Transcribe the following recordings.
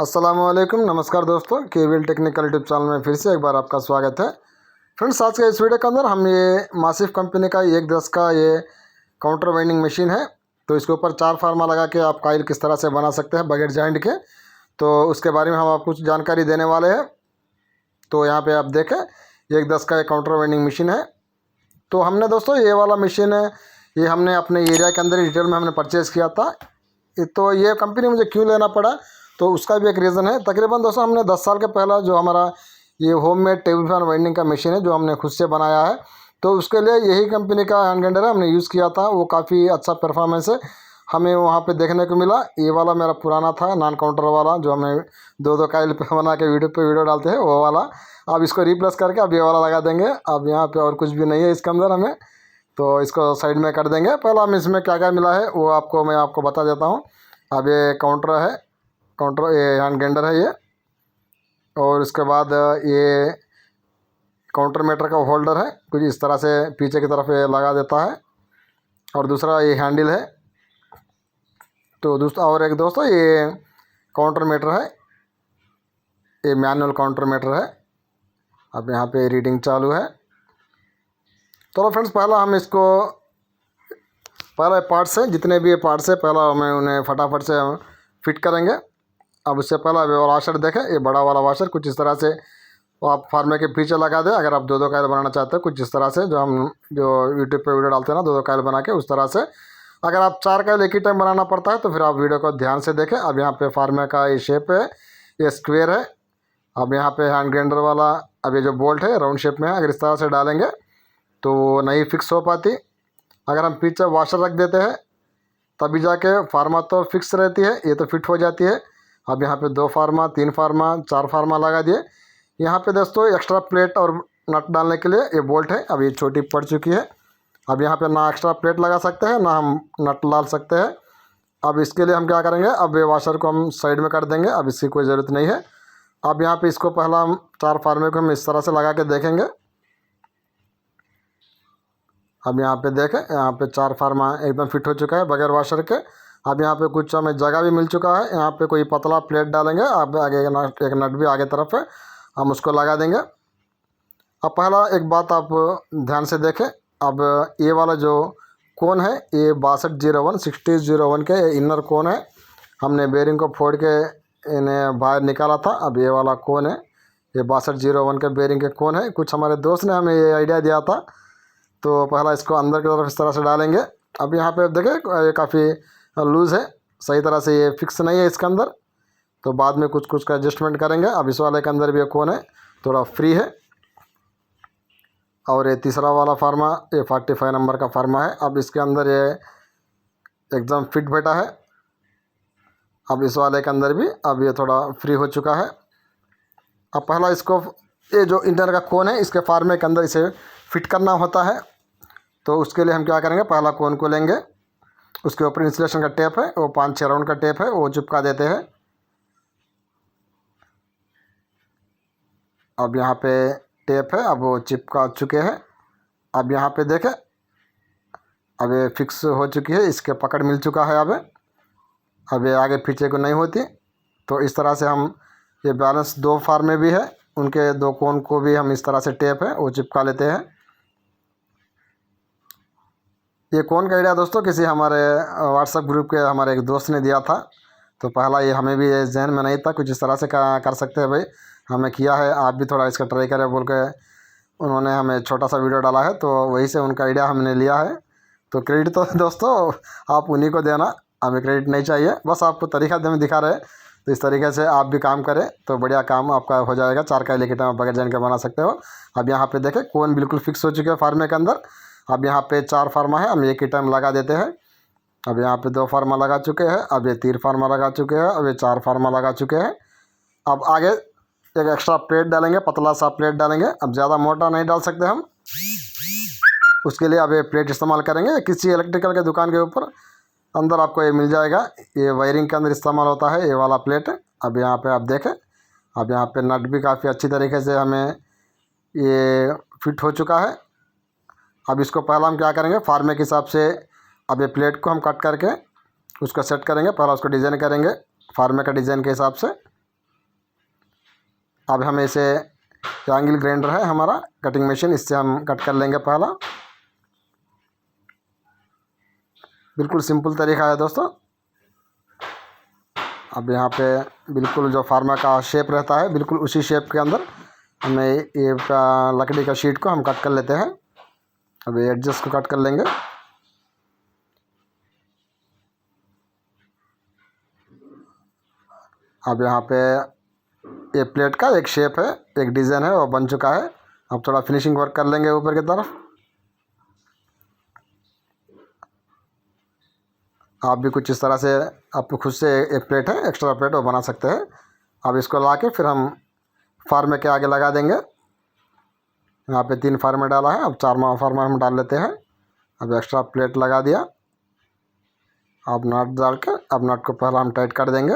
अस्सलामुअलैकुम, नमस्कार दोस्तों। केवीएल टेक्निकल यूट्यूब चैनल में फिर से एक बार आपका स्वागत है। फ्रेंड्स, आज के इस वीडियो के अंदर हम ये मासिफ कंपनी का 1/10 का ये काउंटर वाइंडिंग मशीन है। तो इसके ऊपर 4 फार्मा लगा के आप काइल किस तरह से बना सकते हैं बगैर जॉइंट के, तो उसके बारे में हम आपको कुछ जानकारी देने वाले हैं। तो यहाँ पर आप देखें, 1/10 का ये काउंटर वाइंडिंग मशीन है। तो हमने दोस्तों ये वाला मशीन है, ये हमने अपने एरिया के अंदर डिटेल में हमने परचेज़ किया था। तो ये कंपनी मुझे क्यों लेना पड़ा, तो उसका भी एक रीज़न है। तकरीबन दोस्तों हमने 10 साल के पहला जो हमारा ये होममेड टेबल फैन वाइंडिंग का मशीन है जो हमने खुद से बनाया है, तो उसके लिए यही कंपनी का हैंड ग्राइंडर है हमने यूज़ किया था। वो काफ़ी अच्छा परफॉर्मेंस है हमें वहाँ पे देखने को मिला। ये वाला मेरा पुराना था, नॉन काउंटर वाला, जो हमें दो काइल पे बना के वीडियो डालते हैं, वो वाला। अब इसको रिप्लेस करके अब ये वाला लगा देंगे। अब यहाँ पे और कुछ भी नहीं है इसके अंदर हमें, तो इसको साइड में कर देंगे। पहला हम इसमें क्या क्या मिला है वो मैं आपको बता देता हूँ। अब ये काउंटर है, ये हैंड ग्राइंडर है ये, और इसके बाद ये काउंटर मीटर का होल्डर है, कुछ इस तरह से पीछे की तरफ ये लगा देता है। और दूसरा ये हैंडल है। तो दूसरा और एक दोस्तों ये काउंटर मीटर है, ये मैनुअल काउंटर मीटर है। अब यहाँ पे रीडिंग चालू है। चलो फ्रेंड्स, पहला हम इसको पहले पार्ट्स है, जितने भी ये पार्ट्स है पहला हमें उन्हें फटाफट से फिट करेंगे। अब उससे पहला वाशर देखें, ये बड़ा वाला वाशर कुछ इस तरह से वो आप फार्मे के पीछे लगा दें। अगर आप दो कायल बनाना चाहते हैं कुछ इस तरह से, जो यूट्यूब पे वीडियो डालते हैं ना, दो कायल बना के उस तरह से। अगर आप 4 कायल एक ही टाइम बनाना पड़ता है तो फिर आप वीडियो को ध्यान से देखें। अब यहाँ पे फार्मे का ये शेप है, ये स्क्वेयर है। अब यहाँ पे हैंड ग्राइंडर वाला, अब ये जो बोल्ट है राउंड शेप में है। अगर इस तरह से डालेंगे तो वो नहीं फिक्स हो पाती। अगर हम पीछे वाशर रख देते हैं तभी जाके फार्मा तो फिक्स रहती है, ये तो फिट हो जाती है। अब यहाँ पे 2 फार्मा, 3 फार्मा, 4 फार्मा लगा दिए। यहाँ पे दोस्तों एक्स्ट्रा प्लेट और नट डालने के लिए ये बोल्ट है, अब ये छोटी पड़ चुकी है। अब यहाँ पे ना एक्स्ट्रा प्लेट लगा सकते हैं, ना हम नट डाल सकते हैं। अब इसके लिए हम क्या करेंगे, अब ये वाशर को हम साइड में कर देंगे, अब इसकी कोई ज़रूरत नहीं है। अब यहाँ पे इसको पहला हम 4 फार्मे को हम इस तरह से लगा के देखेंगे। अब यहाँ पे देखें, यहाँ पे 4 फार्मा एकदम फिट हो चुका है बगैर वाशर के। अब यहाँ पे कुछ हमें जगह भी मिल चुका है। यहाँ पे कोई पतला प्लेट डालेंगे, अब आगे एक नट भी आगे तरफ है, हम उसको लगा देंगे। अब पहला एक बात आप ध्यान से देखें, अब ये वाला जो कोन है ये 6201 6001 के इनर कोन है। हमने बेरिंग को फोड़ के इन्हें बाहर निकाला था। अब ये वाला कोन है, ये 6201 के बेरिंग के कोन है। कुछ हमारे दोस्त ने हमें ये आइडिया दिया था। तो पहला इसको अंदर की तरफ इस तरह से डालेंगे। अब यहाँ पे देखें ये काफ़ी लूज़ है, सही तरह से ये फिक्स नहीं है इसके अंदर, तो बाद में कुछ का एडजस्टमेंट करेंगे। अब इस वाले के अंदर भी कौन है थोड़ा फ्री है। और ये तीसरा वाला फार्मा, ये 45 नंबर का फार्मा है। अब इसके अंदर ये एकदम फिट बैठा है। अब इस वाले के अंदर भी अब ये थोड़ा फ्री हो चुका है। अब पहला इसको ये जो इंटर का कोन है इसके फार्मे के अंदर इसे फिट करना होता है। तो उसके लिए हम क्या करेंगे, पहला कोन को लेंगे, उसके ऊपर इंसुलेशन का टेप है, वो 5-6 राउंड का टेप है, वो चिपका देते हैं। अब यहाँ पे टेप है, अब वो चिपका चुके हैं। अब यहाँ पे देखें, अब ये फिक्स हो चुकी है, इसके पकड़ मिल चुका है। अब ये आगे पीछे को नहीं होती। तो इस तरह से हम ये बैलेंस 2 फार्मे भी है, उनके 2 कोन को भी हम इस तरह से टेप है वो चिपका लेते हैं। ये कोन का आइडिया दोस्तों किसी हमारे व्हाट्सएप ग्रुप के हमारे एक दोस्त ने दिया था। तो पहला ये हमें भी जहन में नहीं था, कुछ इस तरह से कर सकते हैं भाई, हमें किया है, आप भी थोड़ा इसका ट्राई करें बोल के उन्होंने हमें छोटा सा वीडियो डाला है। तो वहीं से उनका आइडिया हमने लिया है। तो क्रेडिट तो दोस्तों आप उन्हीं को देना, हमें क्रेडिट नहीं चाहिए, बस आपको तरीका हमें दिखा रहे। तो इस तरीके से आप भी काम करें तो बढ़िया काम आपका हो जाएगा। 4 काइल के टाइम बगैर जॉइंट के बना सकते हो। अब यहाँ पे देखें कोन बिल्कुल फिक्स हो चुके हैं फार्मे के अंदर। अब यहाँ पे 4 फार्मा है, हम एक ही टाइम लगा देते हैं। अब यहाँ पे 2 फार्मा लगा चुके हैं, अब ये 3 फार्मा लगा चुके हैं, अब ये 4 फार्मा लगा चुके हैं। अब आगे एक एक्स्ट्रा प्लेट डालेंगे, पतला सा प्लेट डालेंगे। अब ज़्यादा मोटा नहीं डाल सकते हम, उसके लिए अब ये प्लेट इस्तेमाल करेंगे। किसी इलेक्ट्रिकल के दुकान के ऊपर अंदर आपको ये मिल जाएगा, ये वायरिंग के अंदर इस्तेमाल होता है ये वाला प्लेट। अब यहाँ पे आप देखें, अब यहाँ पे नट भी काफ़ी अच्छी तरीके से हमें ये फिट हो चुका है। अब इसको पहला हम क्या करेंगे, फार्मे के हिसाब से अब ये प्लेट को हम कट करके उसको सेट करेंगे। पहला उसको डिज़ाइन करेंगे फार्मे का डिज़ाइन के हिसाब से। अब हमें इसे ट्रायंगल ग्राइंडर है हमारा कटिंग मशीन, इससे हम कट कर लेंगे पहला। बिल्कुल सिंपल तरीका है दोस्तों। अब यहाँ पे बिल्कुल जो फार्मा का शेप रहता है बिल्कुल उसी शेप के अंदर हमें ये लकड़ी का शीट को हम कट कर लेते हैं। अब ये एडजस्ट को कट कर लेंगे। अब यहाँ पे ये प्लेट का एक शेप है, एक डिज़ाइन है, वो बन चुका है। अब थोड़ा फिनिशिंग वर्क कर लेंगे ऊपर की तरफ। आप भी कुछ इस तरह से आप खुद से एक प्लेट है एक्स्ट्रा प्लेट वो बना सकते हैं। अब इसको ला के फिर हम फार्मे के आगे लगा देंगे। यहाँ पे 3 फार्मे डाला है, अब 4वां फार्मा हम डाल लेते हैं। अब एक्स्ट्रा प्लेट लगा दिया। अब नट डाल के अब नट को पहला हम टाइट कर देंगे।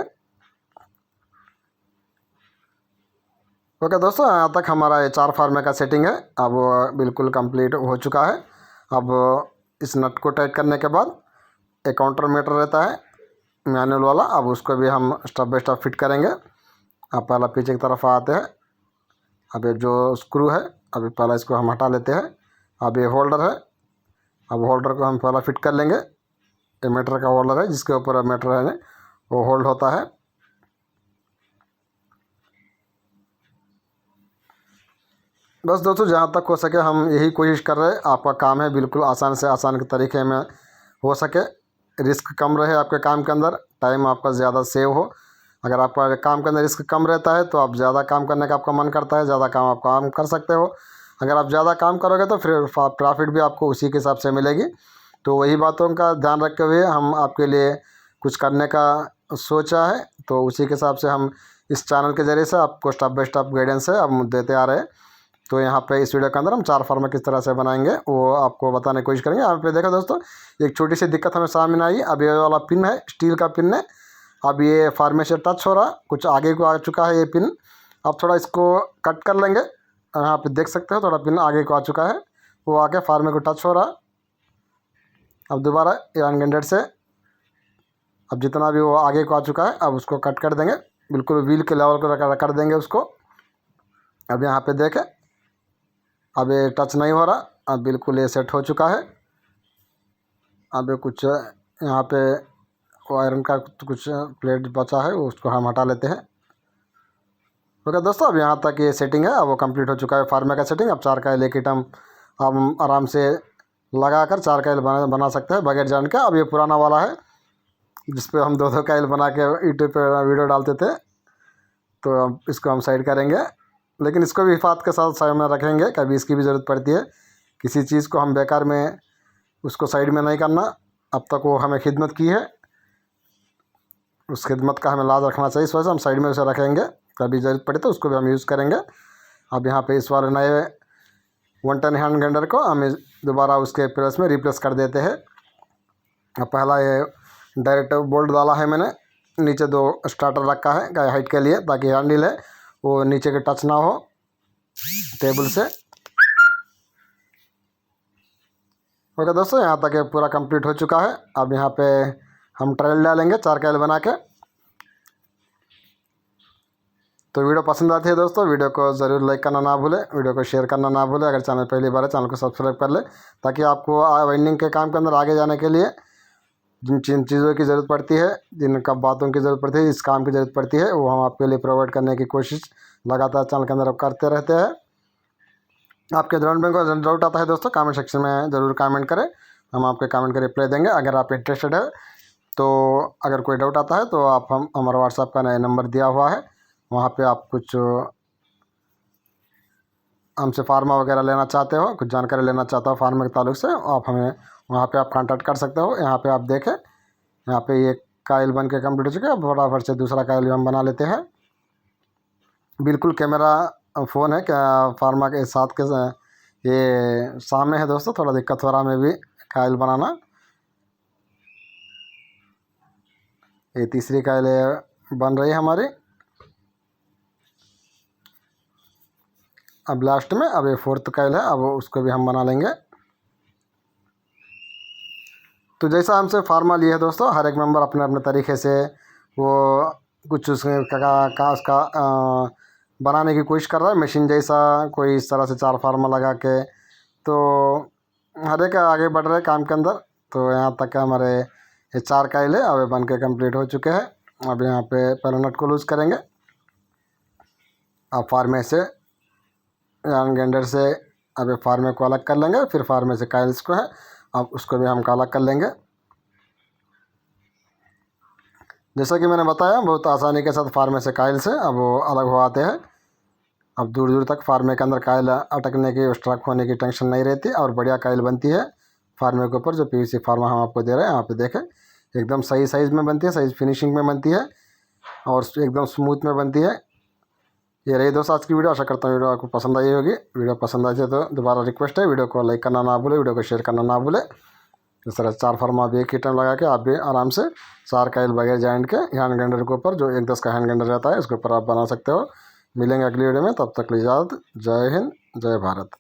ओके दोस्तों, यहाँ तक हमारा ये 4 फार्मे का सेटिंग है। अब वो बिल्कुल कंप्लीट हो चुका है। अब इस नट को टाइट करने के बाद एक काउंटर मीटर रहता है मैनुअल वाला, अब उसको भी हम स्टेप बाय स्टेप फिट करेंगे। अब पहला पीछे की तरफ आते हैं। अब ये जो स्क्रू है अभी पहला इसको हम हटा लेते हैं। अब ये होल्डर है, अब होल्डर को हम पहला फिट कर लेंगे। ये मीटर का होल्डर है जिसके ऊपर मीटर है वो होल्ड होता है। बस दोस्तों, जहाँ तक हो सके हम यही कोशिश कर रहे हैं। आपका काम है बिल्कुल आसान से आसान के तरीके में हो सके, रिस्क कम रहे आपके काम के अंदर, टाइम आपका ज़्यादा सेव हो। अगर आपका काम के अंदर रिस्क कम रहता है तो आप ज़्यादा काम करने का आपका मन करता है, ज़्यादा काम आप काम कर सकते हो। अगर आप ज़्यादा काम करोगे तो फिर प्रॉफिट भी आपको उसी के हिसाब से मिलेगी। तो वही बातों का ध्यान रखते हुए हम आपके लिए कुछ करने का सोचा है, तो उसी के हिसाब से हम इस चैनल के ज़रिए से आपको स्टेप बाय स्टेप गाइडेंस है हम देते आ रहे हैं। तो यहाँ पे इस वीडियो के अंदर हम 4 फार्मा किस तरह से बनाएंगे वो आपको बताने की कोशिश करेंगे। यहाँ पे देखो दोस्तों, एक छोटी सी दिक्कत हमें सामने आई। अब ये वाला पिन है स्टील का पिन है, अब ये फार्मे से टच हो रहा, कुछ आगे को आ चुका है ये पिन। अब थोड़ा इसको कट कर लेंगे। यहाँ पे देख सकते हो थोड़ा पिन आगे को आ चुका है, वो आके फार्मे को टच हो रहा। अब दोबारा ये अनगेंडेड से अब जितना भी वो आगे को आ चुका है अब उसको कट कर देंगे, बिल्कुल व्हील के लेवल को कर देंगे उसको। अब यहाँ पे देखें, अब ये टच नहीं हो रहा, अब बिल्कुल ये सेट हो चुका है। अब ये कुछ यहाँ पे आयरन का कुछ प्लेट बचा है उसको हम हटा लेते हैं। ओके दोस्तों, अब यहाँ तक ये सेटिंग है, अब वो कंप्लीट हो चुका है फार्मे का सेटिंग। अब 4 कायल एक आइटम हम आराम से लगाकर 4 कायल बना सकते हैं बगैर जान के। अब ये पुराना वाला है जिस पे हम 2-2 कायल बना के यूट्यूब पे वीडियो डालते थे, तो अब इसको हम साइड करेंगे। लेकिन इसको भी हिफाजत के साथ साइड में रखेंगे, कभी इसकी भी ज़रूरत पड़ती है। किसी चीज़ को हम बेकार में उसको साइड में नहीं करना। अब तक वो हमें खिदमत की है, उस खिदमत का हमें लाज रखना चाहिए। इस वजह से हम साइड में उसे रखेंगे, कभी ज़रूरत पड़े तो उसको भी हम यूज़ करेंगे। अब यहाँ पे इस वाले नए 110 हैंड ग्राइंडर को हम दोबारा उसके प्रेस में रिप्लेस कर देते हैं। अब पहला ये डायरेक्ट बोल्ट डाला है मैंने, नीचे 2 स्टार्टर रखा है हाइट के लिए, ताकि हैंडल है वो नीचे के टच ना हो टेबल से। ओके दोस्तों, यहाँ तक ये पूरा कंप्लीट हो चुका है। अब यहाँ पे हम ट्रायल डालेंगे 4 कायल बना के। तो वीडियो पसंद आती है दोस्तों, वीडियो को ज़रूर लाइक करना ना भूलें, वीडियो को शेयर करना ना भूलें। अगर चैनल पहली बार है चैनल को सब्सक्राइब कर ले, ताकि आपको वाइंडिंग के काम के अंदर आगे जाने के लिए जिन चीज़ों की ज़रूरत पड़ती है, जिन का बातों की ज़रूरत पड़ती है, इस काम की ज़रूरत पड़ती है, वो हम आपके लिए प्रोवाइड करने की कोशिश लगातार चैनल के अंदर करते रहते हैं। आपके ड्रोन में कोई डाउट आता है दोस्तों, कमेंट सेक्शन में ज़रूर कमेंट करें, हम आपके कमेंट का रिप्लाई देंगे। अगर आप इंटरेस्टेड है तो अगर कोई डाउट आता है तो आप हमारा व्हाट्सएप का नया नंबर दिया हुआ है, वहाँ पे आप कुछ हमसे फार्मा वगैरह लेना चाहते हो, कुछ जानकारी लेना चाहते हो फार्मा के ताल्लुक से, आप हमें वहाँ पे आप कांटेक्ट कर सकते हो। यहाँ पे आप देखें, यहाँ पे ये कायल बन के कम्प्लीट हो चुका है। फटाफट से दूसरा कायल भी हम बना लेते हैं। बिल्कुल कैमरा फ़ोन है क्या फार्मा के साथ के ये सामने है दोस्तों, थोड़ा दिक्कत हो रहा हमें भी कायल बनाना। ये तीसरी कायल बन रही है हमारी। अब लास्ट में अब ये 4th कायल है, अब उसको भी हम बना लेंगे। तो जैसा हमसे फार्मा लिए है दोस्तों, हर एक मेंबर अपने अपने तरीके से वो कुछ उसका बनाने की कोशिश कर रहा है मशीन जैसा, कोई इस तरह से 4 फार्मा लगा के। तो हर एक आगे बढ़ रहे काम के अंदर। तो यहाँ तक हमारे ये 4 काइल है, अब ये बन के कम्प्लीट हो चुके हैं। अब यहाँ पे पहले नट को लूज़ करेंगे। अब फार्मे से यान ग्राइंडर से अब ये फार्मे को अलग कर लेंगे, फिर फार्मे से काइल्स को है अब उसको भी हम अलग कर लेंगे। जैसा कि मैंने बताया, बहुत आसानी के साथ फार्मे से काइल से अब वो अलग हो आते हैं। अब दूर दूर तक फार्मे के अंदर काइल अटकने की, स्ट्रक होने की टेंशन नहीं रहती और बढ़िया काइल बनती है फार्मे के ऊपर। जो पीवीसी फार्मा हम आपको दे रहे हैं, यहाँ पे देखें, एकदम सही साइज़ में बनती है, सही फिनिशिंग में बनती है और एकदम स्मूथ में बनती है। ये रही दोस्त आज की वीडियो। आशा करता हूँ वीडियो आपको पसंद आई होगी। वीडियो पसंद आई तो दोबारा रिक्वेस्ट है, वीडियो को लाइक करना ना भूले, वीडियो को शेयर करना ना भूले। इस तरह 4 फार्मा भी एक ही टाइम लगा के आप भी आराम से 4 काइल बगैर जॉइंट के हैंड ग्राइंडर के ऊपर, जो 1/10 का हैंड ग्राइंडर रहता है, इसके ऊपर आप बना सकते हो। मिलेंगे अगली वीडियो में, तब तक के लिए इजाज़त। जय हिंद, जय भारत।